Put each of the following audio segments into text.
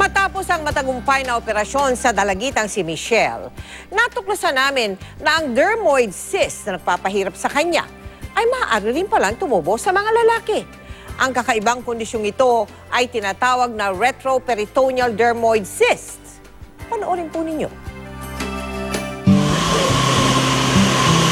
Matapos ang matagumpay na operasyon sa dalagitang si Michelle, natuklasan namin na ang dermoid cyst na nagpapahirap sa kanya ay maaari rin palang tumubo sa mga lalaki. Ang kakaibang kondisyong ito ay tinatawag na retroperitoneal dermoid cyst. Panoorin po ninyo.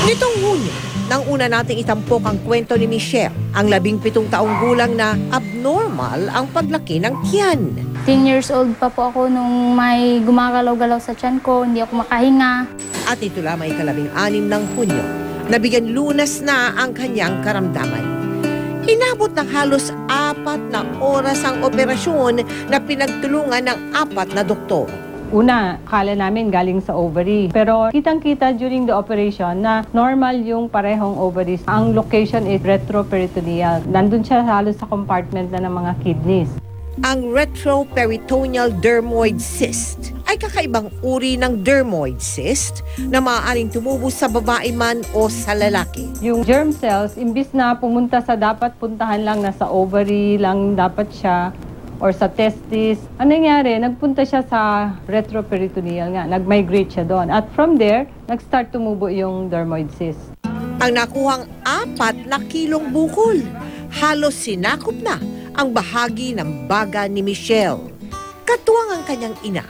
Nitong Hunyo, nang una nating itampok ang kwento ni Michelle, ang 17 taong gulang na abnormal ang paglaki ng tiyan. 10 years old pa po ako nung may gumagalaw-galaw sa tiyan ko, hindi ako makahinga. At ito lamang 16 ng Hunyo, nabigyan lunas na ang kanyang karamdaman. Inabot ng halos 4 na oras ang operasyon na pinagtulungan ng 4 na doktor. Una, akala namin galing sa ovary. Pero kitang-kita during the operation na normal yung parehong ovaries. Ang location is retroperitoneal. Nandun siya halos sa compartment na ng mga kidneys. Ang retroperitoneal dermoid cyst ay kakaibang uri ng dermoid cyst na maaaring tumubo sa babae man o sa lalaki. Yung germ cells, imbis na pumunta sa dapat puntahan lang, nasa ovary lang dapat siya, or sa testis. Ano nangyari? Nagpunta siya sa retroperitoneal nga. Nag-migrate siya doon. At from there, nag-start tumubo yung dermoid cyst. Ang nakuhang 4 na kilong bukol, halos sinakop na ang bahagi ng baga ni Michelle. Katuwang ang kanyang ina.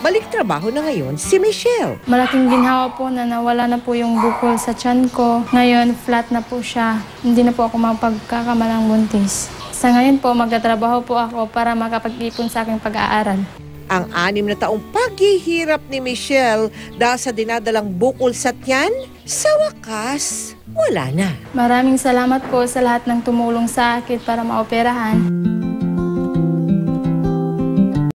Balik trabaho na ngayon si Michelle. Malaking ginhawa po na nawala na po yung bukol sa tiyan ko. Ngayon, flat na po siya. Hindi na po ako mapagkakamalang buntis. Sa ngayon po, magtatrabaho po ako para makapag-ipon sa aking pag-aaral. Ang 6 na taong paghihirap ni Michelle dahil sa dinadalang bukol sa tiyan, sa wakas, wala na. Maraming salamat po sa lahat ng tumulong sa akin para maoperahan.